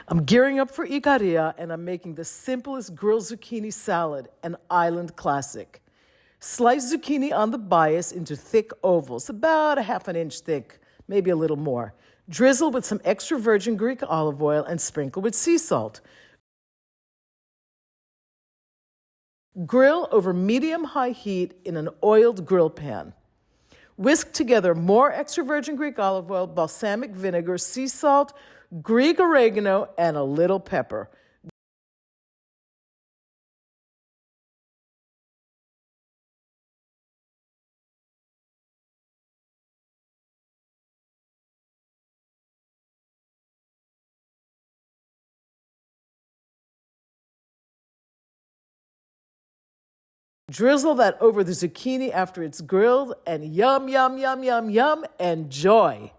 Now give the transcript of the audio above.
I'm gearing up for Ikaria, and I'm making the simplest grilled zucchini salad, an island classic. Slice zucchini on the bias into thick ovals, about a half an inch thick, maybe a little more. Drizzle with some extra virgin Greek olive oil and sprinkle with sea salt. Grill over medium-high heat in an oiled grill pan. Whisk together more extra virgin Greek olive oil, balsamic vinegar, sea salt, Greek oregano, and a little pepper. Drizzle that over the zucchini after it's grilled, and yum, yum, yum, yum, yum, enjoy.